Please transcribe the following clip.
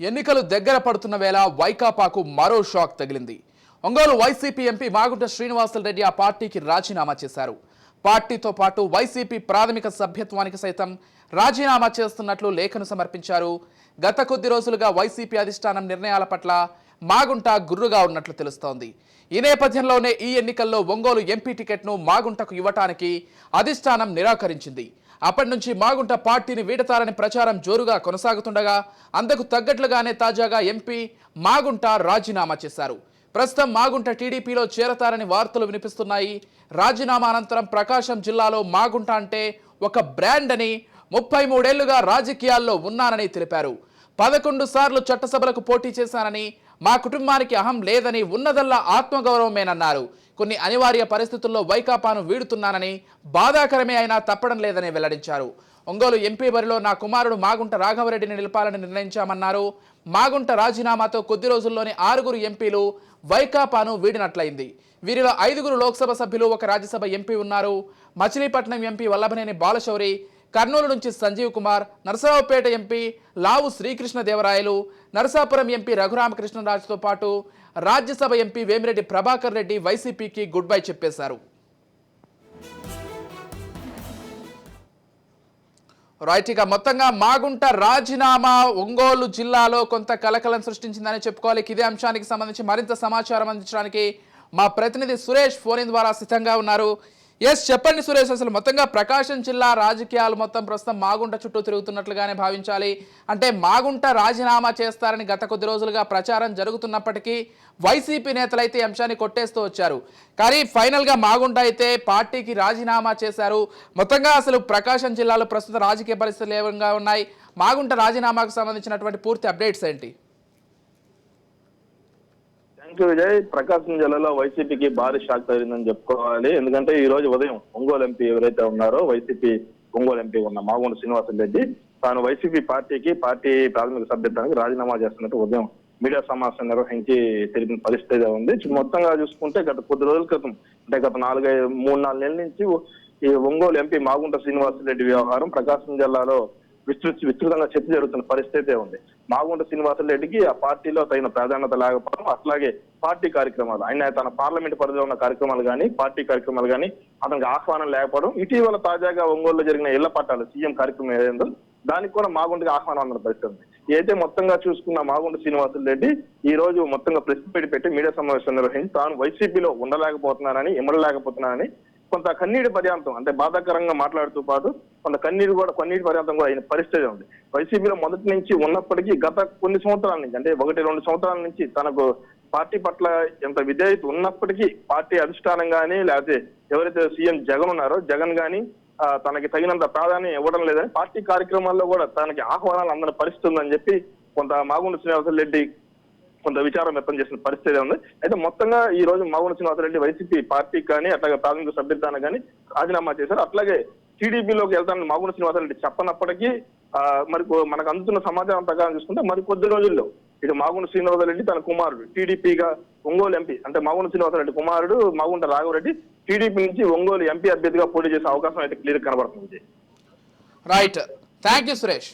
ఎన్నికలు దగ్గర పడుతున్న వేళ వైకాపాకు మరో షాక్ తగిలింది. ఒంగోలు వైసీపీ ఎంపీ మాగుంట శ్రీనివాసులు రెడ్డి ఆ పార్టీకి రాజీనామా చేశారు. పార్టీతో పాటు వైసీపీ ప్రాథమిక సభ్యత్వానికి సైతం రాజీనామా చేస్తున్నట్లు లేఖను సమర్పించారు. గత కొద్ది రోజులుగా వైసీపీ అధిష్టానం నిర్ణయాల పట్ల మాగుంట గుర్రుగా ఉన్నట్లు తెలుస్తోంది. ఈ నేపథ్యంలోనే ఈ ఎన్నికల్లో ఒంగోలు ఎంపీ టికెట్ను మాగుంటకు ఇవ్వటానికి అధిష్టానం నిరాకరించింది. అప్పటి నుంచి మాగుంట పార్టీని వీడతారని ప్రచారం జోరుగా కొనసాగుతుండగా అందుకు తగ్గట్లుగానే తాజాగా ఎంపీ మాగుంట రాజీనామా చేశారు. ప్రస్తుతం మాగుంట టీడీపీలో చేరతారని వార్తలు వినిపిస్తున్నాయి. రాజీనామా అనంతరం ప్రకాశం జిల్లాలో మాగుంట అంటే ఒక బ్రాండ్ అని, 33 ఏళ్లుగా రాజకీయాల్లో ఉన్నానని తెలిపారు. 11 సార్లు చట్టసభలకు పోటీ చేశానని, మా కుటుంబానికి అహం లేదని, ఉన్నదల్లా ఆత్మగౌరవమేనన్నారు. కొన్ని అనివార్య పరిస్థితుల్లో వైకాపాను వీడుతున్నానని, బాధాకరమే అయినా తప్పడం లేదని వెల్లడించారు. ఒంగోలు ఎంపీ బరిలో నా కుమారుడు మాగుంట రాఘవరెడ్డిని నిలపాలని నిర్ణయించామన్నారు. మాగుంట రాజీనామాతో కొద్ది రోజుల్లోనే 6 ఎంపీలు వైకాపాను వీడినట్లయింది. వీరిలో 5 లోక్సభ సభ్యులు, 1 రాజ్యసభ ఎంపీ ఉన్నారు. మచిలీపట్నం ఎంపీ వల్లభనేని బాలశౌరి, కర్నూలు నుంచి సంజీవ్ కుమార్, నరసరావుపేట ఎంపీ లావు శ్రీకృష్ణదేవరాయలు, నరసాపురం ఎంపీ రఘురామకృష్ణరాజుతో పాటు రాజ్యసభ ఎంపీ వేమిరెడ్డి ప్రభాకర్ రెడ్డి వైసీపీకి గుడ్ బై చెప్పేశారు. రైట్, ఇక మొత్తంగా మాగుంట రాజీనామా ఒంగోలు జిల్లాలో కొంత కలకలం సృష్టించిందని చెప్పుకోవాలి. ఇదే అంశానికి సంబంధించి మరింత సమాచారం అందించడానికి మా ప్రతినిధి సురేష్ ఫోన్ ద్వారా సిద్ధంగా ఉన్నారు. చెప్పండి సురేష్, అసలు మొత్తంగా ప్రకాశం జిల్లా రాజకీయాలు మొత్తం ప్రస్తుతం మాగుంట చుట్టూ తిరుగుతున్నట్లుగానే భావించాలి. అంటే మాగుంట రాజీనామా చేస్తారని గత కొద్ది రోజులుగా ప్రచారం జరుగుతున్నప్పటికీ వైసీపీ నేతలైతే ఈ అంశాన్ని కొట్టేస్తూ వచ్చారు. కానీ ఫైనల్గా మాగుంట అయితే పార్టీకి రాజీనామా చేశారు. మొత్తంగా అసలు ప్రకాశం జిల్లాలో ప్రస్తుత రాజకీయ పరిస్థితులు ఏ విధంగా ఉన్నాయి, మాగుంట రాజీనామాకు సంబంధించినటువంటి పూర్తి అప్డేట్స్ ఏంటి? విజయ్, ప్రకాశం జిల్లాలో వైసీపీకి భారీ షాక్ తగిలిందని చెప్పుకోవాలి. ఎందుకంటే ఈ రోజు ఉదయం ఒంగోలు ఎంపీ ఎవరైతే ఉన్నారో, వైసీపీ ఒంగోలు ఎంపీ ఉన్న మాగుంట శ్రీనివాసులు తాను వైసీపీ పార్టీ ప్రాథమిక సభ్యత్వానికి రాజీనామా చేస్తున్నట్టు ఉదయం మీడియా సమావేశం నిర్వహించి తెలిపిన పరిస్థితి ఉంది. మొత్తంగా చూసుకుంటే గత కొద్ది రోజుల క్రితం, అంటే గత 3-4 నెలల నుంచి ఈ ఒంగోలు ఎంపీ మాగుంట శ్రీనివాసులు వ్యవహారం ప్రకాశం జిల్లాలో విస్తృతంగా చర్చ జరుగుతున్న పరిస్థితే ఉంది. మాగుంట శ్రీనివాసులు ఆ పార్టీలో తగిన ప్రాధాన్యత లేకపోవడం, అట్లాగే పార్టీ కార్యక్రమాలు, ఆయన తన పార్లమెంట్ పరిధిలో ఉన్న కార్యక్రమాలు కానీ, పార్టీ కార్యక్రమాలు కానీ అతనికి ఆహ్వానం లేకపోవడం, ఇటీవల తాజాగా ఒంగోలులో జరిగిన ఇళ్ల పట్టాలు సీఎం కార్యక్రమం ఏదైందో దానికి కూడా మాగుంటకి ఆహ్వానం అందన పరిస్థితి ఉంది. అయితే మొత్తంగా చూసుకున్న మాగుంట శ్రీనివాసులు ఈ రోజు మొత్తంగా ప్రెస్ పెట్టి మీడియా సమావేశం నిర్వహించి తాను వైసీపీలో ఉండలేకపోతున్నానని, ఇమ్మడలేకపోతున్నానని కొంత కన్నీటి పర్యాంతం, అంటే బాధాకరంగా మాట్లాడుతూ పాటు కొంత కన్నీటి పర్యాంతం కూడా అయిన పరిస్థితి ఉంది. వైసీపీలో మొదటి నుంచి ఉన్నప్పటికీ గత కొన్ని సంవత్సరాల నుంచి, అంటే 1-2 సంవత్సరాల నుంచి తనకు పార్టీ పట్ల ఎంత విధేయత ఉన్నప్పటికీ పార్టీ అధిష్టానం కానీ, లేకపోతే ఎవరైతే సీఎం జగన్ ఉన్నారో జగన్ కానీ తనకి తగినంత ప్రాధాన్యం ఇవ్వడం లేదని, పార్టీ కార్యక్రమాల్లో కూడా తనకి ఆహ్వానాలు అందని పరిస్థితి ఉందని చెప్పి కొంత మాగుంట శ్రీనివాసులు కొంత విచారం వ్యక్తం చేసిన పరిస్థితి ఉంది. అయితే మొత్తంగా ఈ రోజు మాగుంట శ్రీనివాసులు వైసీపీ పార్టీకి కానీ, అట్లాగే ప్రాథమిక సభ్యత్వానికి కానీ రాజీనామా చేశారు. అట్లాగే టీడీపీలోకి వెళ్తానని మాగుంట శ్రీనివాసులు చెప్పనప్పటికీ మరి మనకు అందుతున్న సమాచారం ప్రకారం చూసుకుంటే మరి కొద్ది రోజుల్లో ఇటు మాగుంట శ్రీనివాసులు తన కుమారుడు టీడీపీగా ఒంగోలు ఎంపీ, అంటే మాగుంట శ్రీనివాసులు కుమారుడు మాగుంట రాఘవరెడ్డి టీడీపీ నుంచి ఒంగోలు ఎంపీ అభ్యర్థిగా పోటీ చేసే అవకాశం అయితే క్లియర్ కనబడుతుంది. Right, thank you Suresh.